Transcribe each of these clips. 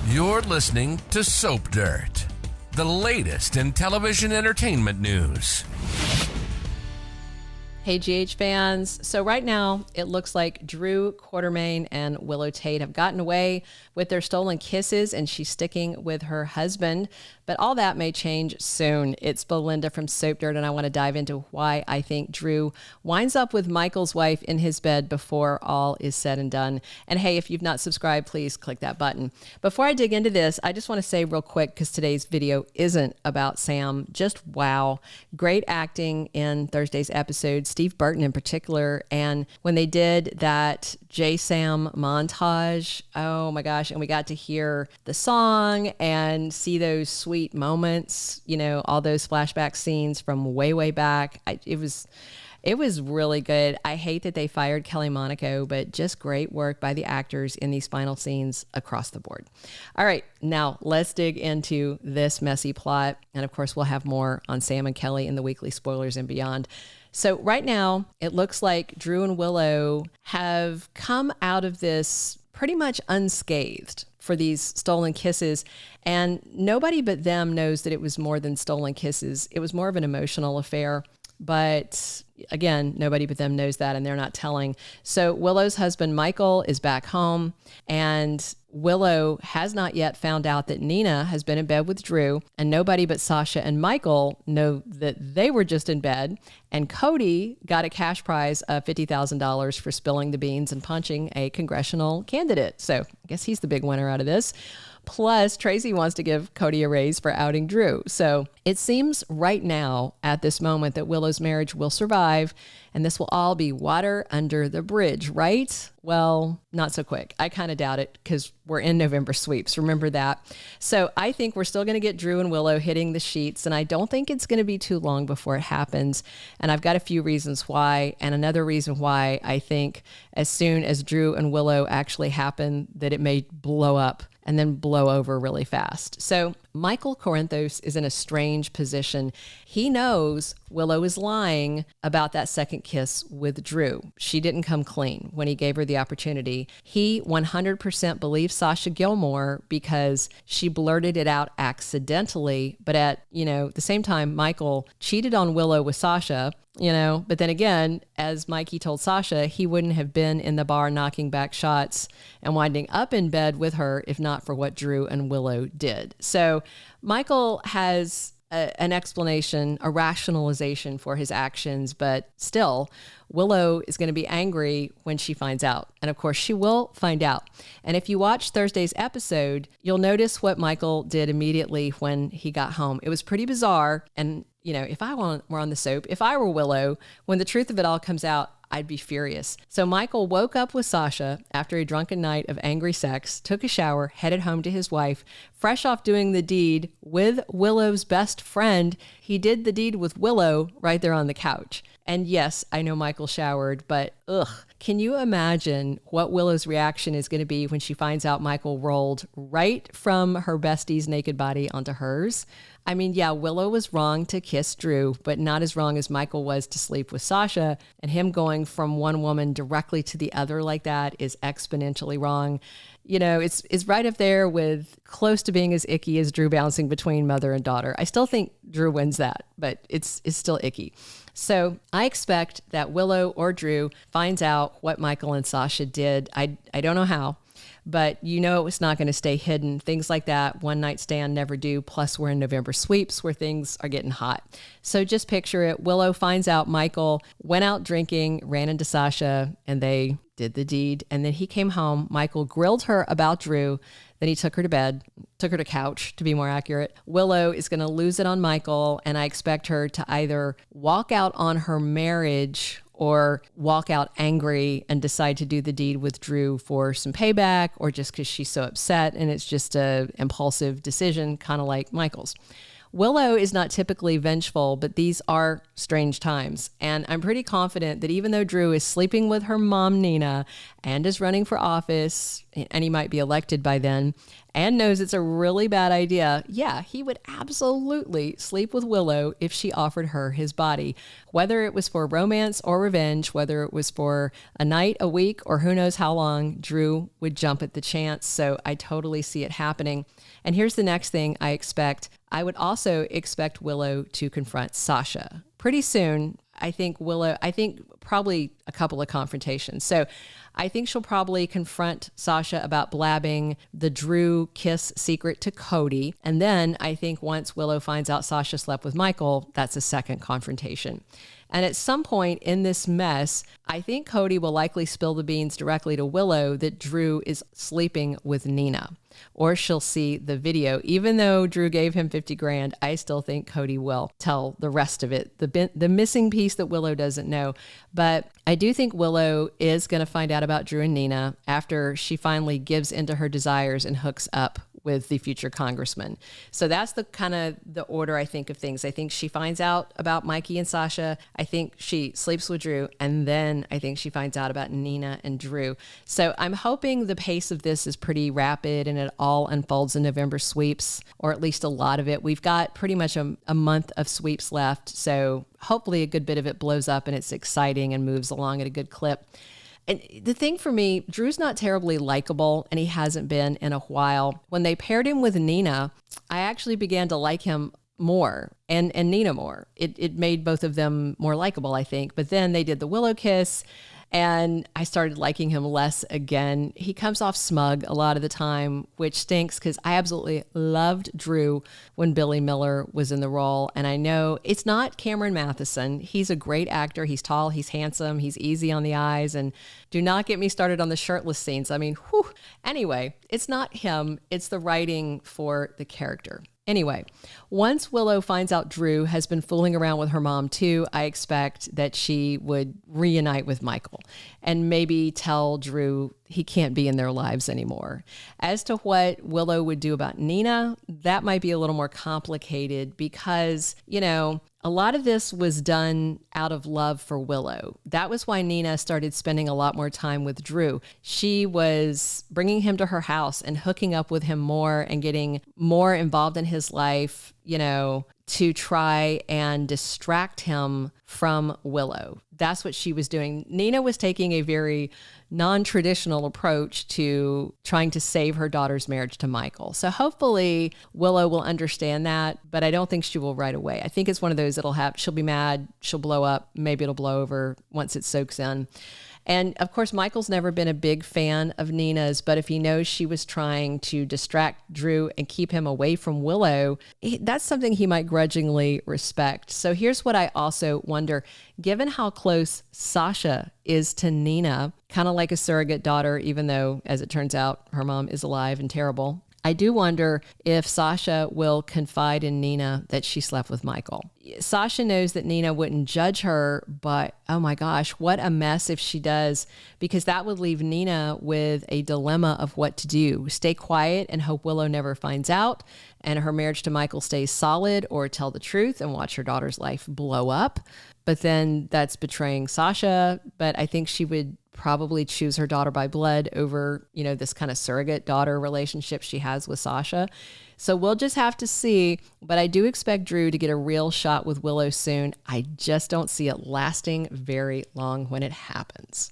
You're listening to Soap Dirt, the latest in television entertainment news. Hey, GH fans. So right now, it looks like Drew Quartermain and Willow Tait have gotten away with their stolen kisses, and she's sticking with her husband. But all that may change soon. It's Belinda from Soap Dirt, and I want to dive into why I think Drew winds up with Michael's wife in his bed before all is said and done. And hey, if you've not subscribed, please click that button. Before I dig into this, I just want to say real quick, because today's video isn't about Sam, just wow. Great acting in Thursday's episode, Steve Burton in particular. And when they did that J-Sam montage, oh my gosh, and we got to hear the song and see those sweet moments, you know, all those flashback scenes from way back. It was really good. I hate that they fired Kelly Monaco, but just great work by the actors in these final scenes across the board. All right, now let's dig into this messy plot. And of course, we'll have more on Sam and Kelly in the weekly spoilers and beyond. So right now, it looks like Drew and Willow have come out of this pretty much unscathed for these stolen kisses. And nobody but them knows that it was more than stolen kisses. It was more of an emotional affair. But again, nobody but them knows that, and they're not telling. So Willow's husband, Michael, is back home, and Willow has not yet found out that Nina has been in bed with Drew, and nobody but Sasha and Michael know that they were just in bed. And Cody got a cash prize of $50,000 for spilling the beans and punching a congressional candidate. So I guess he's the big winner out of this. Plus, Tracy wants to give Cody a raise for outing Drew. So it seems right now, at this moment, that Willow's marriage will survive, and this will all be water under the bridge, right? Well, not so quick. I kind of doubt it, because we're in November sweeps. Remember that. So I think we're still going to get Drew and Willow hitting the sheets, and I don't think it's going to be too long before it happens. And I've got a few reasons why, and another reason why I think as soon as Drew and Willow actually happen, that it may blow up and then blow over really fast. So Michael Corinthos is in a strange position. He knows Willow is lying about that second kiss with Drew. She didn't come clean when he gave her the opportunity. He 100% believes Sasha Gilmore because she blurted it out accidentally, but at, the same time, Michael cheated on Willow with Sasha, but then again, as Mikey told Sasha, he wouldn't have been in the bar knocking back shots and winding up in bed with her if not for what Drew and Willow did. So Michael has an explanation, a rationalization for his actions, but still, Willow is going to be angry when she finds out. And of course, she will find out. And if you watch Thursday's episode, you'll notice what Michael did immediately when he got home. It was pretty bizarre. And, if I were on the soap, if I were Willow, when the truth of it all comes out, I'd be furious. So Michael woke up with Sasha after a drunken night of angry sex, took a shower, headed home to his wife, fresh off doing the deed with Willow's best friend. He did the deed with Willow right there on the couch. And yes, I know Michael showered, but can you imagine what Willow's reaction is going to be when she finds out Michael rolled right from her bestie's naked body onto hers? I mean, yeah, Willow was wrong to kiss Drew, but not as wrong as Michael was to sleep with Sasha. And him going from one woman directly to the other like that is exponentially wrong. It's right up there with close to being as icky as Drew bouncing between mother and daughter. I still think Drew wins that, but it's still icky. So I expect that Willow or Drew finds out what Michael and Sasha did. I don't know how, but it's not going to stay hidden. Things like that, one night stand, never do. Plus we're in November sweeps where things are getting hot. So just picture it. Willow finds out Michael went out drinking, ran into Sasha, and they did the deed. And then he came home. Michael grilled her about Drew. Then he took her to bed, took her to couch, to be more accurate. Willow is going to lose it on Michael, and I expect her to either walk out on her marriage or walk out angry and decide to do the deed with Drew for some payback, or just because she's so upset and it's just a impulsive decision, kind of like Michael's. Willow is not typically vengeful, but these are strange times. And I'm pretty confident that even though Drew is sleeping with her mom, Nina, and is running for office, and he might be elected by then, and knows it's a really bad idea, yeah, he would absolutely sleep with Willow if she offered her his body. Whether it was for romance or revenge, whether it was for a night, a week, or who knows how long, Drew would jump at the chance. So I totally see it happening. And here's the next thing I expect. I would also expect Willow to confront Sasha pretty soon. I think probably a couple of confrontations. So I think she'll probably confront Sasha about blabbing the Drew kiss secret to Cody. And then I think once Willow finds out Sasha slept with Michael, that's a second confrontation. And at some point in this mess, I think Cody will likely spill the beans directly to Willow that Drew is sleeping with Nina. Or she'll see the video. Even though Drew gave him $50,000, I still think Cody will tell the rest of it, the missing piece that Willow doesn't know. But I do think Willow is going to find out about Drew and Nina after she finally gives into her desires and hooks up with the future congressman. So that's the kind of the order I think of things. I think she finds out about Mikey and Sasha. I think she sleeps with Drew. And then I think she finds out about Nina and Drew. So I'm hoping the pace of this is pretty rapid and it all unfolds in November sweeps, or at least a lot of it. We've got pretty much a month of sweeps left. So hopefully a good bit of it blows up and it's exciting and moves along at a good clip. And the thing for me, Drew's not terribly likable, and he hasn't been in a while. When they paired him with Nina, I actually began to like him more and Nina more. It made both of them more likable, I think. But then they did the Willow kiss, and I started liking him less again. He comes off smug a lot of the time, which stinks because I absolutely loved Drew when Billy Miller was in the role. And I know it's not Cameron Mathison. He's a great actor. He's tall, he's handsome, he's easy on the eyes. And do not get me started on the shirtless scenes. I mean, whew. Anyway, it's not him. It's the writing for the character. Anyway, once Willow finds out Drew has been fooling around with her mom too, I expect that she would reunite with Michael and maybe tell Drew he can't be in their lives anymore. As to what Willow would do about Nina, that might be a little more complicated because, a lot of this was done out of love for Willow. That was why Nina started spending a lot more time with Drew. She was bringing him to her house and hooking up with him more and getting more involved in his life, to try and distract him from Willow. That's what she was doing. Nina was taking a very non-traditional approach to trying to save her daughter's marriage to Michael. So hopefully Willow will understand that, but I don't think she will right away. I think it's one of those she'll be mad, she'll blow up, maybe it'll blow over once it soaks in. And of course, Michael's never been a big fan of Nina's, but if he knows she was trying to distract Drew and keep him away from Willow, that's something he might grudgingly respect. So here's what I also wonder. Given how close Sasha is to Nina, kind of like a surrogate daughter, even though, as it turns out, her mom is alive and terrible, I do wonder if Sasha will confide in Nina that she slept with Michael. Sasha knows that Nina wouldn't judge her, but oh my gosh, what a mess if she does, because that would leave Nina with a dilemma of what to do. Stay quiet and hope Willow never finds out and her marriage to Michael stays solid, or tell the truth and watch her daughter's life blow up. But then that's betraying Sasha. But I think she would probably choose her daughter by blood over, this kind of surrogate daughter relationship she has with Sasha. So we'll just have to see. But I do expect Drew to get a real shot with Willow soon. I just don't see it lasting very long when it happens.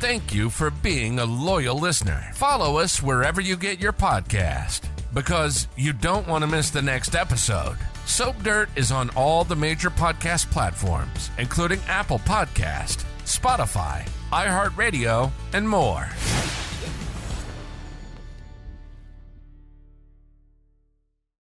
Thank you for being a loyal listener. Follow us wherever you get your podcast, because you don't want to miss the next episode. Soap Dirt is on all the major podcast platforms, including Apple Podcast, Spotify, iHeartRadio, and more.